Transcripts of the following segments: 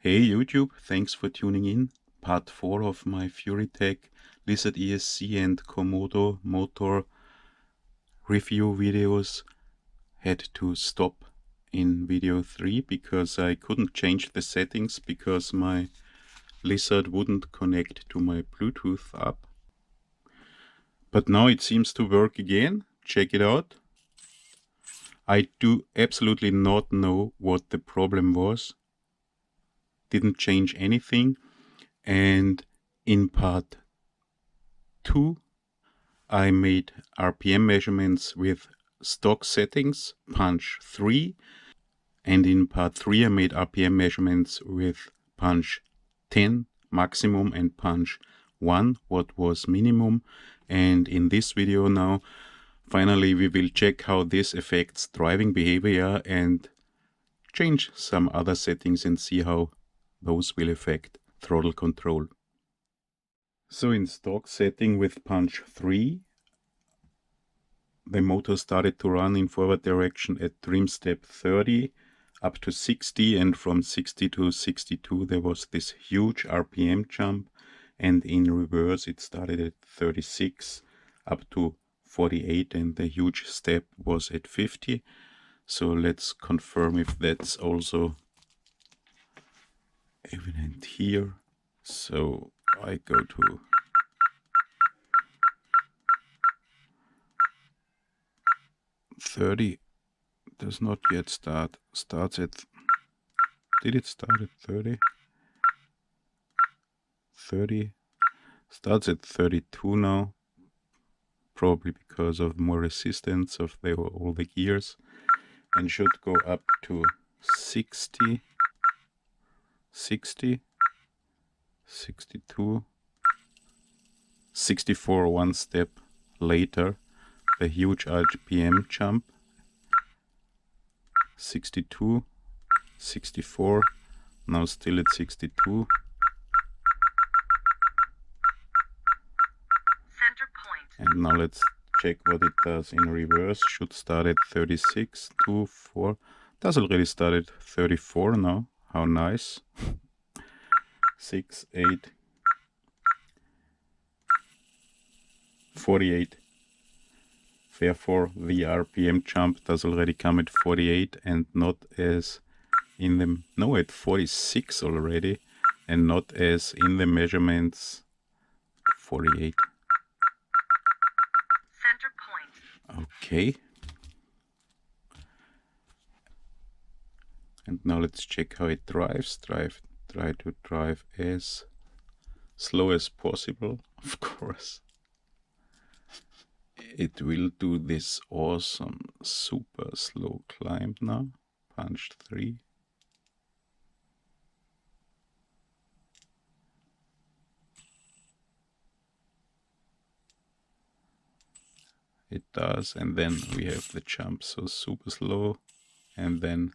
Hey YouTube, thanks for tuning in. Part 4 of my Furitek Lizard ESC and Komodo motor review videos had to stop in video 3 because I couldn't change the settings because my Lizard wouldn't connect to my Bluetooth app. But now it seems to work again. Check it out. I do absolutely not know what the problem was. Didn't change anything. And in part 2, I made RPM measurements with stock settings, punch 3. And in part 3, I made RPM measurements with punch 10 maximum and punch 1, what was minimum. And in this video now, finally, we will check how this affects driving behavior and change some other settings and see how those will affect throttle control. So in stock setting with punch 3, the motor started to run in forward direction at trim step 30 up to 60, and from 60 to 62 there was this huge RPM jump, and in reverse it started at 36 up to 48 and the huge step was at 50. So let's confirm if that's also evident here. So I go to .30, does not yet start, starts at, did it start at 30? 30, starts at 32 now, probably because of more resistance of all the gears, and should go up to 60, 60, 62, 64 one step later, the huge RPM jump, 62, 64, now still at 62. And now let's check what it does in reverse. Should start at 36, 2, 4. Does already start at 34 now. How nice. 6, 8, 48. Therefore, the RPM jump does already come at 48 and not as in the, no, at 46 already, and not as in the measurements 48. Okay. And now let's check how it drives. Try to drive as slow as possible, of course. It will do this awesome super slow climb now. Punch 3. It does, and then we have the jump, so super slow, and then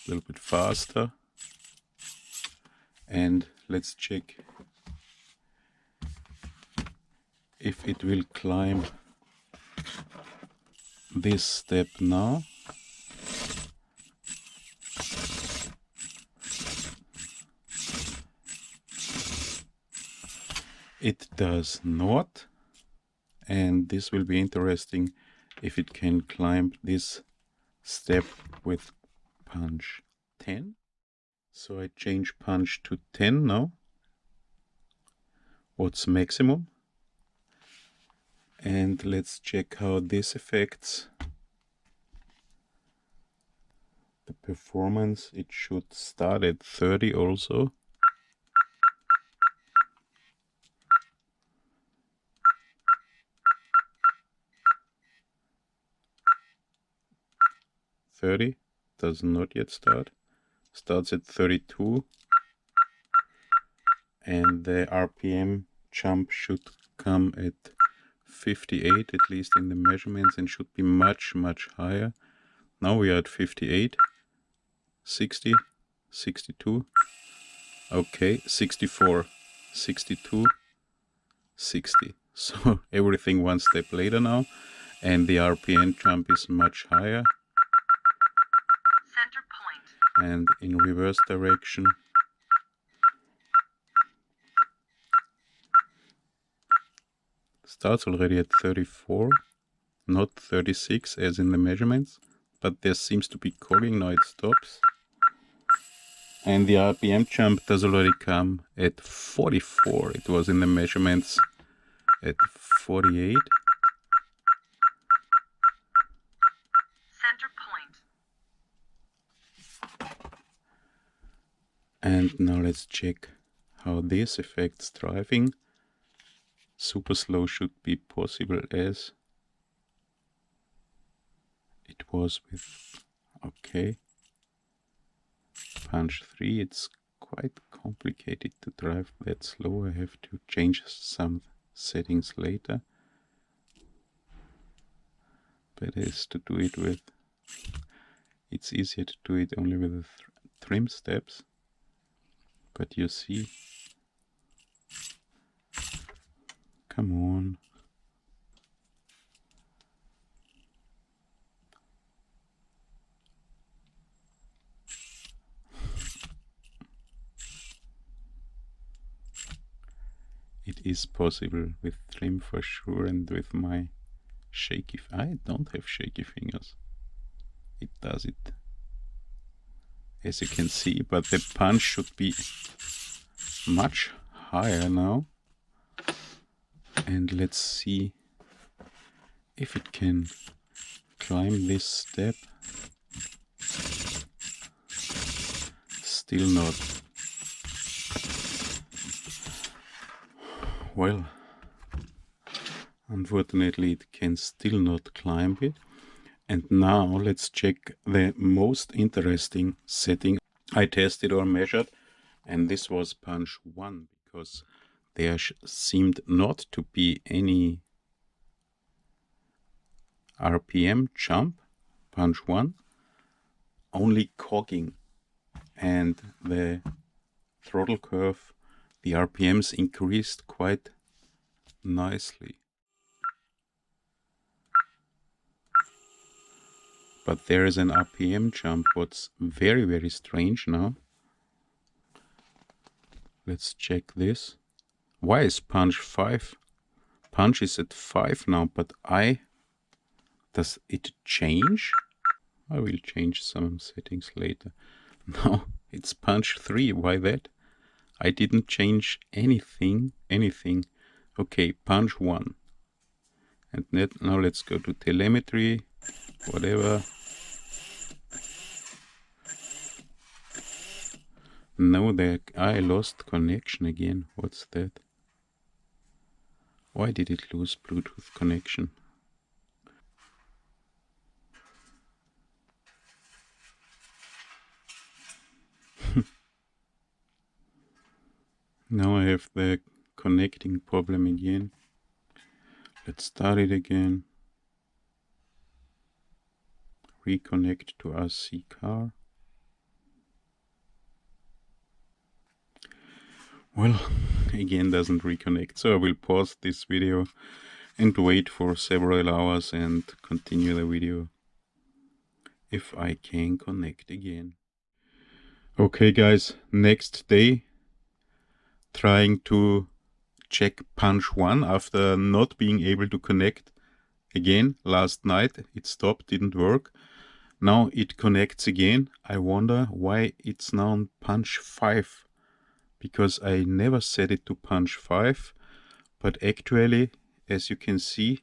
a little bit faster. And let's check if it will climb this step now. It does not. And this will be interesting if it can climb this step with punch 10. So I change punch to 10 now. What's maximum? And let's check how this affects the performance. It should start at 30 also. Does not yet start. Starts at 32. And the RPM jump should come at 58, at least in the measurements, and should be much higher. Now we are at 58, 60, 62, okay, 64, 62, 60. So everything one step later now, and the RPM jump is much higher. and in reverse direction. Starts already at 34, not 36 as in the measurements, but there seems to be cogging. Now it stops. And the RPM jump does already come at 44. It was in the measurements at 48. Center point. And now let's check how this affects driving. Super slow should be possible as it was with, okay, punch 3. It's quite complicated to drive that slow. I have to change some settings later. Better is to do it with, it's easier to do it only with the trim steps. But you see, come on. It is possible with trim for sure, and with my shaky, I don't have shaky fingers. It does it, as you can see, but the punch should be much higher now. And let's see if it can climb this step. Still not. Well, unfortunately it can still not climb it. And now let's check the most interesting setting I tested or measured, and this was punch 1, because there seemed not to be any RPM jump, punch 1, only cogging, and the throttle curve, the RPMs increased quite nicely. But there is an RPM jump, what's very, very strange now. Let's check this. Why is punch 5? Punch is at 5 now, but does it change? I will change some settings later. No, it's punch 3. Why that? I didn't change anything. Okay, punch 1. And now let's go to telemetry, whatever. No, I lost connection again. What's that? Why did it lose Bluetooth connection? Now I have the connecting problem again. Let's start it again. Reconnect to RC car. Well, again doesn't reconnect, so I will pause this video and wait for several hours and continue the video if I can connect again. Okay guys, next day, trying to check punch 1 after not being able to connect again. Last night it stopped, didn't work. Now it connects again. I wonder why it's now on punch 5. Because I never set it to punch 5, but actually, as you can see,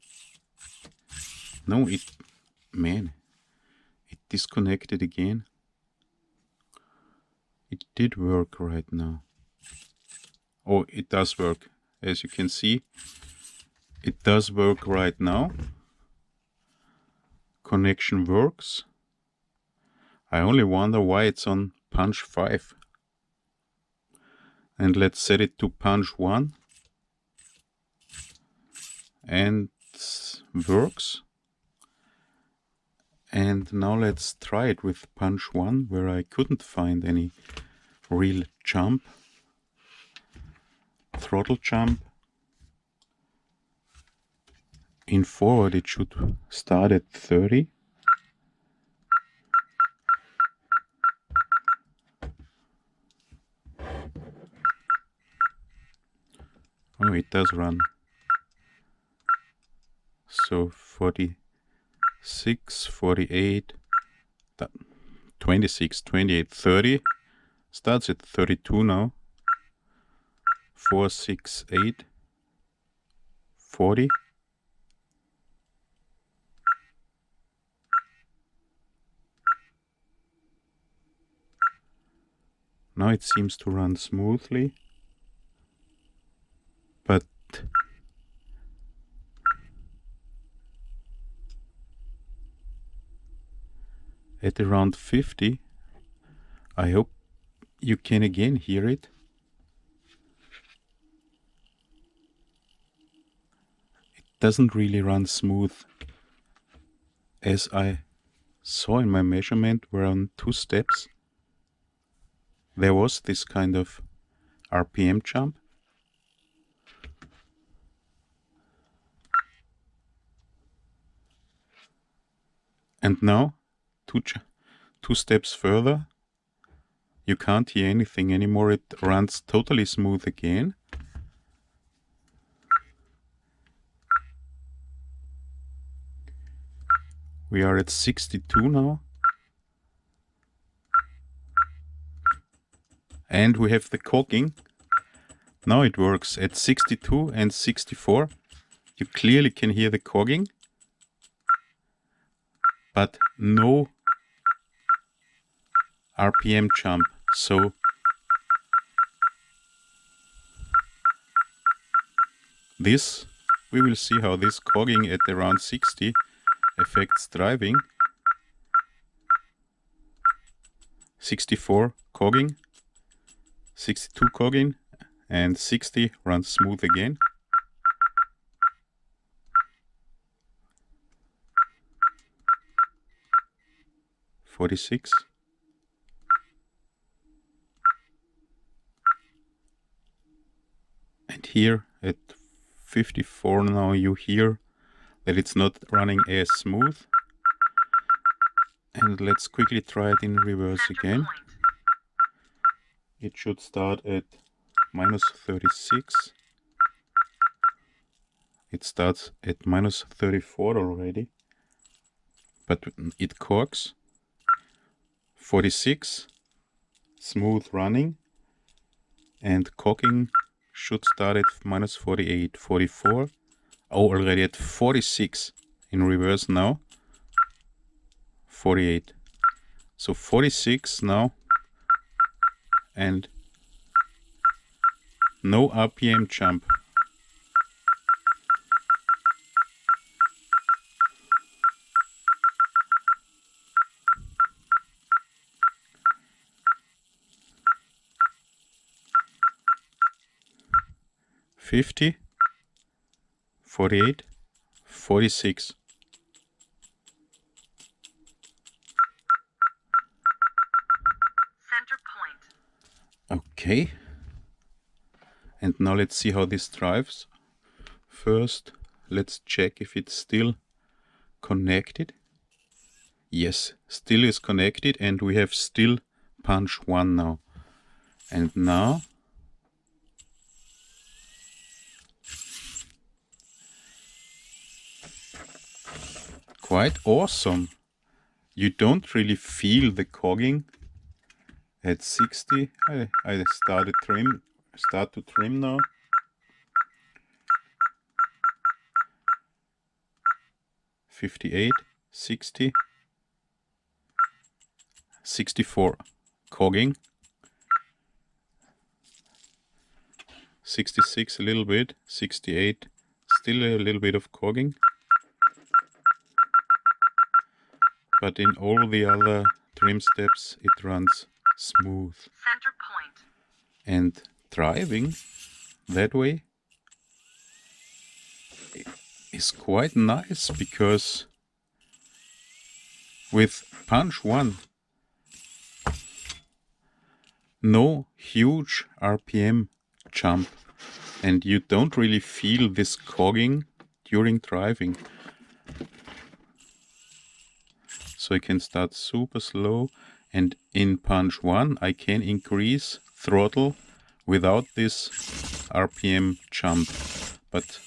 no, it disconnected again. It did work right now. Oh, it does work. As you can see, it does work right now. Connection works. I only wonder why it's on punch 5. And let's set it to punch 1. And works. And now let's try it with punch 1, where I couldn't find any real jump. Throttle jump. In forward it should start at 30. No, it does run. So 46, 48, 26, 28, 30. Starts at 32 now. 4, 6, 8, 40. Now it seems to run smoothly, but at around 50, I hope you can again hear it. It doesn't really run smooth, as I saw in my measurement where on 2 steps there was this kind of RPM jump. And now, two steps further, you can't hear anything anymore. It runs totally smooth again. We are at 62 now. And we have the cogging. Now it works at 62 and 64. You clearly can hear the cogging, but no RPM jump. So this, we will see how this cogging at around 60 affects driving. 64 cogging, 62 cogging, and 60 runs smooth again. .46. And here at 54 now you hear that it's not running as smooth. And let's quickly try it in reverse again. It should start at -36. It starts at -34 already, but it cogs. 46, smooth running, and cogging should start at -48, 44. Oh, already at 46 in reverse now. 48. So 46 now, and no RPM jump. .50, 48, 46. Center point. Okay. And now let's see how this drives. First, let's check if it's still connected. Yes, still is connected, and we have still punch 1 now. And now quite awesome. You don't really feel the cogging at 60. I start to trim now. .58, 60, 64 cogging, 66 a little bit, 68 still a little bit of cogging. But in all the other trim steps it runs smooth. Center point. And driving that way is quite nice, because with punch 1 no huge RPM jump, and you don't really feel this cogging during driving. So I can start super slow, and in punch 1 I can increase throttle without this RPM jump, but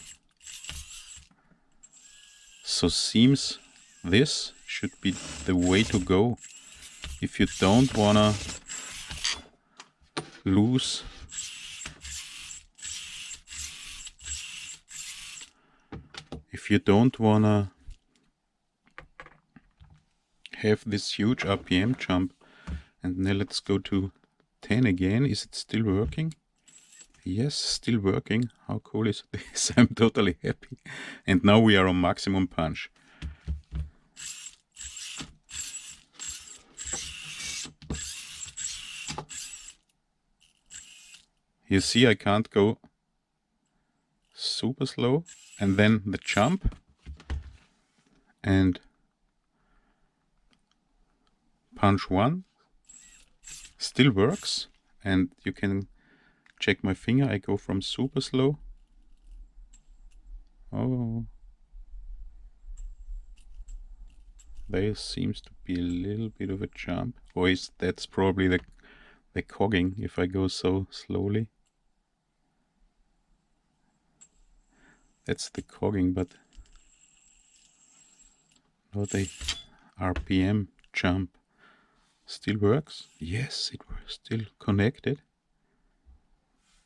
so seems this should be the way to go if you don't wanna lose have this huge RPM jump. And now let's go to 10 again. Is it still working? Yes, still working. How cool is this? I'm totally happy. And now we are on maximum punch. You see, I can't go super slow. And then the jump and punch 1 still works. And you can check my finger. I go from super slow. Oh, there seems to be a little bit of a jump. Or is that's probably the cogging if I go so slowly. That's the cogging, but not the RPM jump. Still works? Yes, it was still connected.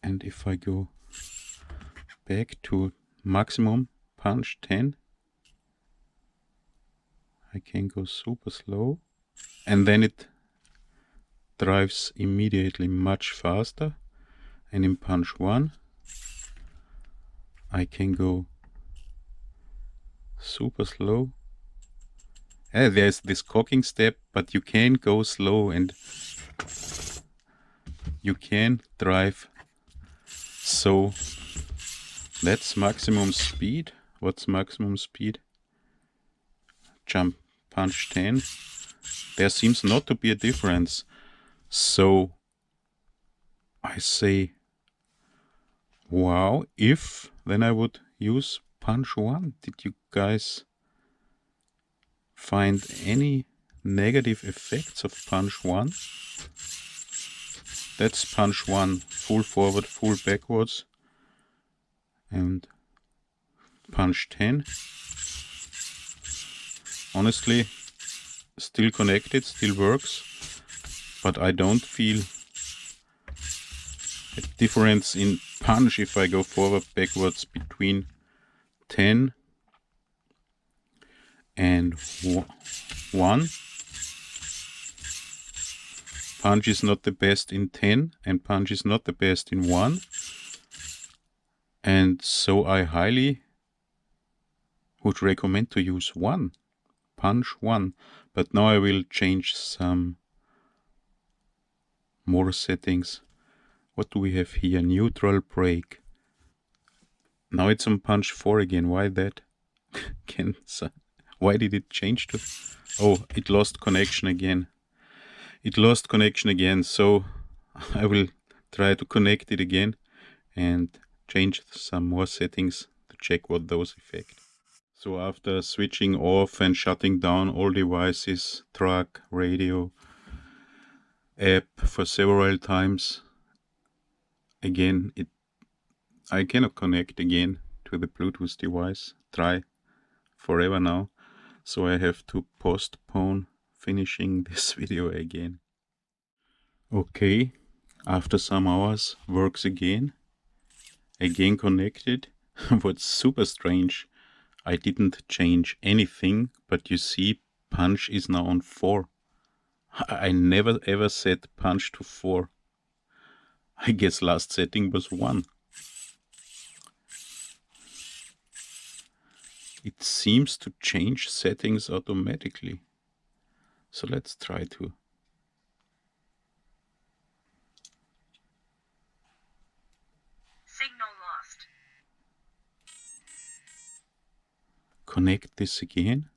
And if I go back to maximum punch 10, I can go super slow, and then it drives immediately much faster. And in punch 1 I can go super slow. There's this cocking step, but you can go slow and you can drive. So that's maximum speed. What's maximum speed? Jump punch 10. There seems not to be a difference. So I say, wow, if then I would use punch 1. Did you guys find any negative effects of punch 1? That's punch 1, full forward, full backwards, and punch 10. Honestly, still connected, still works, but I don't feel a difference in punch if I go forward, backwards between 10 and 1. Punch is not the best in 10 and punch is not the best in 1. And so I highly would recommend to use 1. Punch 1. But now I will change some more settings. What do we have here? Neutral brake. Now it's on punch 4 again. Why that? Why did it change to? Oh, it lost connection again. It lost connection again. So I will try to connect it again and change some more settings to check what those affect. So after switching off and shutting down all devices, truck, radio, app for several times, again I cannot connect again to the Bluetooth device. Try forever now. So I have to postpone finishing this video again. Okay, after some hours, works again. Again connected. What's super strange, I didn't change anything, but you see punch is now on 4. I never ever set punch to 4. I guess last setting was 1. It seems to change settings automatically. So let's try to. Signal lost. Connect this again.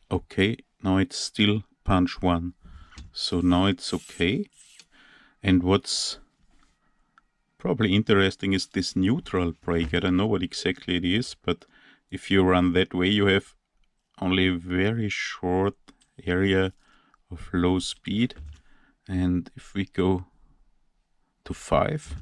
Okay, now it's still punch 1. So now it's okay. And what's probably interesting is this neutral brake. I don't know what exactly it is, but if you run that way, you have only a very short area of low speed, and if we go to 5,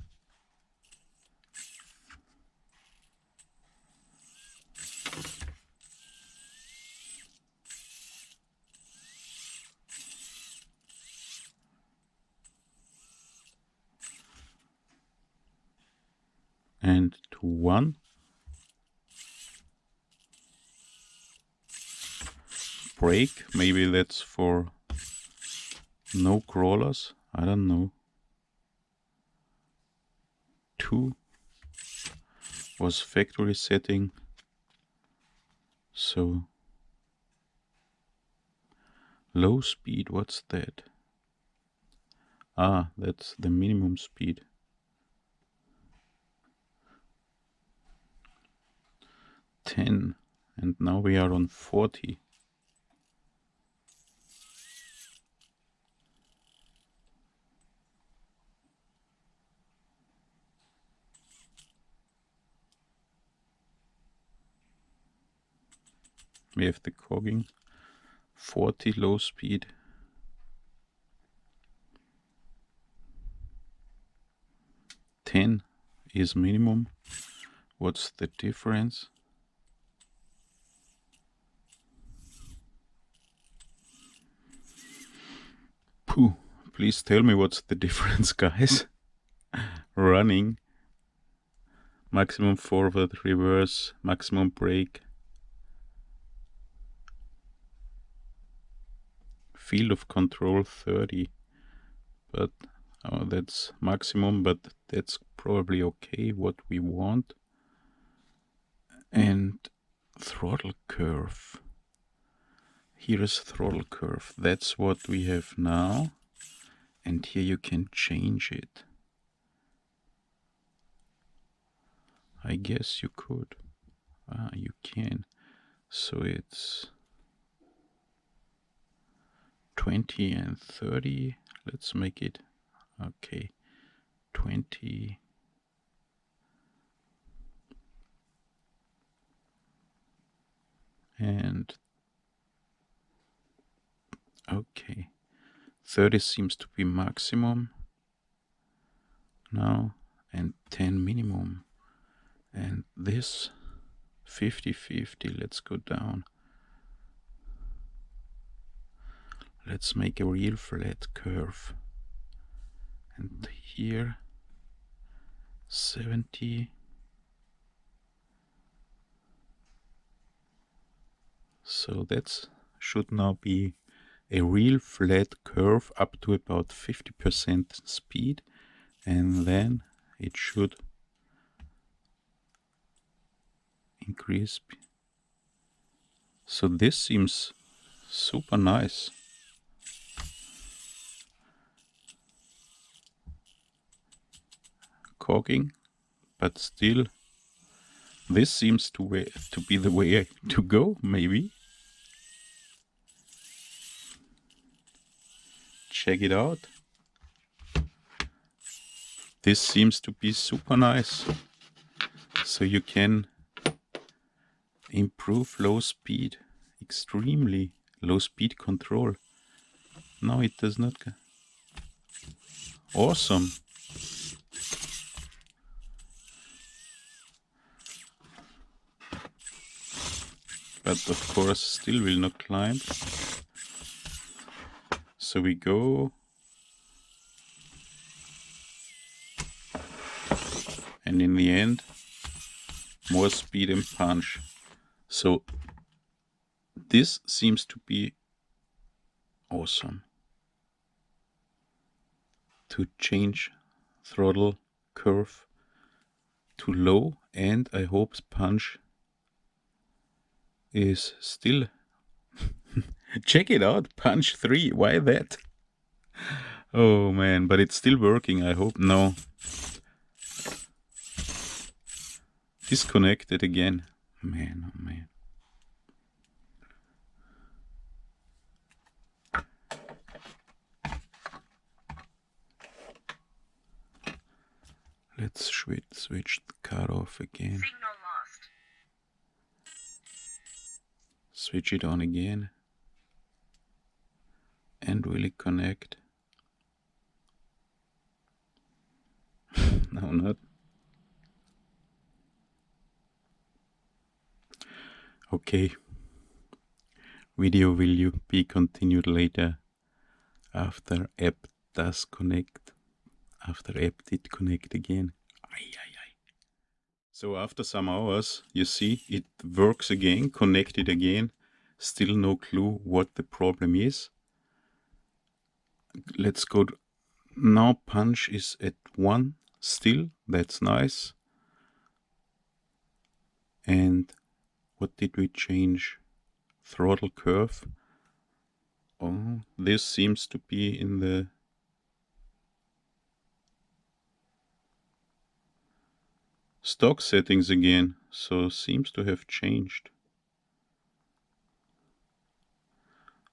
and to 1, brake, maybe that's for no crawlers, I don't know. 2 was factory setting, so low speed, what's that? Ah, that's the minimum speed. 10, and now we are on 40. We have the cogging, 40 low speed. 10 is minimum. What's the difference? Pooh, please tell me what's the difference, guys. Running, maximum forward, reverse, maximum brake. Field of control 30, but that's maximum, but that's probably okay, what we want. And throttle curve. Here is throttle curve. That's what we have now. And here you can change it. I guess you could. You can. So it's 20 and 30. Let's make it, okay, 20. And okay, 30 seems to be maximum now, and 10 minimum. And this 50-50, let's go down. Let's make a real flat curve. And here 70. So that should now be a real flat curve up to about 50% speed, and then it should increase. So this seems super nice. Cogging, but still this seems to be the way to go, maybe. Check it out. This seems to be super nice. So you can improve low speed, extremely low speed control. No, it does not. Awesome. But of course still will not climb. So we go. And in the end, more speed and punch. So this seems to be awesome. To change throttle curve to low, and I hope punch is still. Check it out, punch 3, why that? Oh man, but it's still working, I hope. No. Disconnected again. Man, oh man. Let's switch the car off again. Signal lost. Switch it on again. And will it connect? No, not. Okay. Video will be continued later after app does connect. After app did connect again. So after some hours, you see it works again, connected again. Still no clue what the problem is. Let's go. Now punch is at 1 still. That's nice. And what did we change? Throttle curve. Oh, this seems to be in the stock settings again, so seems to have changed.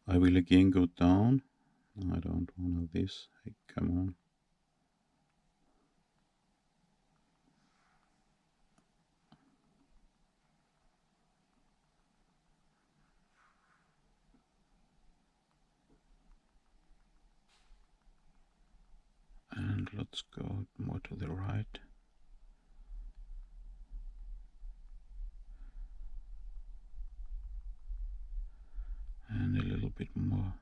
I will again go down. No, I don't want this. Hey, come on. And let's go more to the right. And a little bit more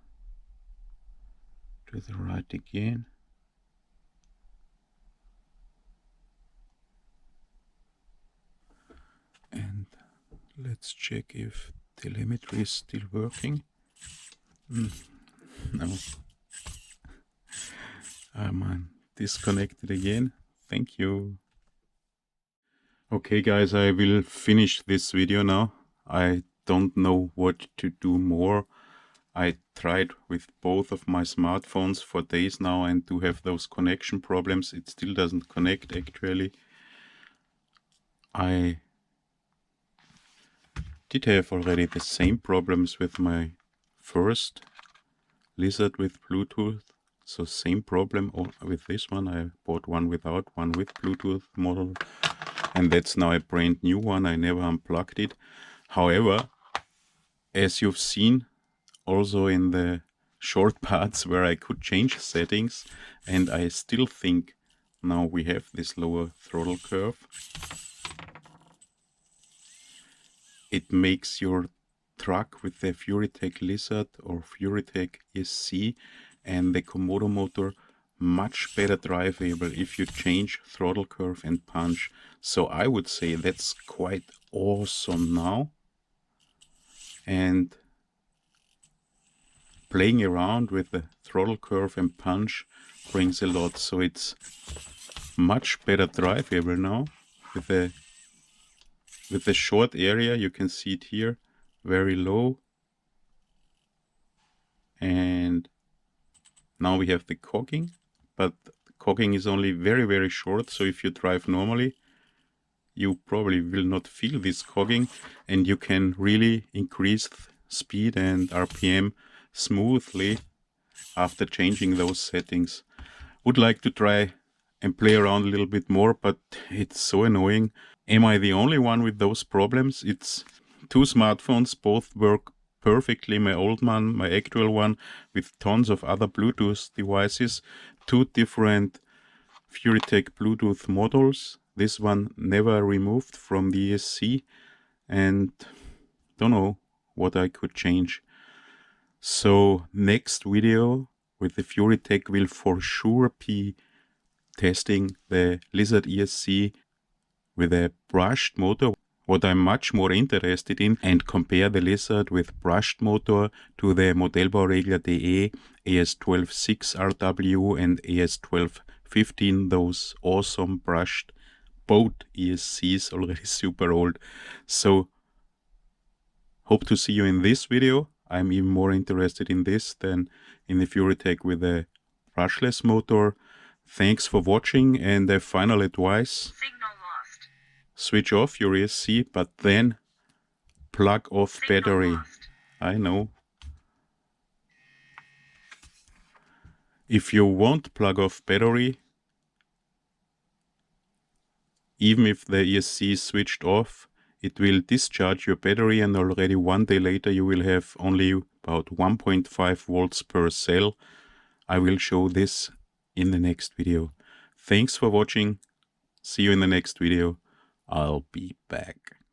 to the right again. And let's check if telemetry is still working. No. I'm disconnected again. Thank you. Okay guys, I will finish this video now. I don't know what to do more. I tried with both of my smartphones for days now and to have those connection problems. It still doesn't connect actually. I did have already the same problems with my first Lizard with Bluetooth. So same problem with this one. I bought one without, one with Bluetooth model. And that's now a brand new one. I never unplugged it. However, as you've seen also in the short parts where I could change settings, and I still think now we have this lower throttle curve. It makes your truck with the Furitek Lizard or Furitek ESC and the Komodo motor much better drivable if you change throttle curve and punch. So I would say that's quite awesome now. And playing around with the throttle curve and punch brings a lot. So it's much better drivable now with the short area. You can see it here, very low. And now we have the cogging, but cogging is only very, very short. So if you drive normally, you probably will not feel this cogging, and you can really increase speed and RPM smoothly after changing those settings. Would like to try and play around a little bit more, but it's so annoying. Am I the only one with those problems? It's two smartphones, both work perfectly. My old one, my actual one, with tons of other Bluetooth devices, two different Furitek Bluetooth models. This one never removed from the ESC, and don't know what I could change. So next video with the Furitek will for sure be testing the Lizard ESC with a brushed motor, what I'm much more interested in, and compare the Lizard with brushed motor to the Modellbauregler DE ES126RW and ES1215, those awesome brushed boat ESCs, already super old. So hope to see you in this video. I'm even more interested in this than in the Furitek with a brushless motor. Thanks for watching, and a final advice: Signal lost. switch off your ESC, but then plug off Signal battery. lost. I know. If you won't plug off battery, even if the ESC is switched off, it will discharge your battery, and already 1 day later you will have only about 1.5 volts per cell. I will show this in the next video. Thanks for watching. See you in the next video. I'll be back.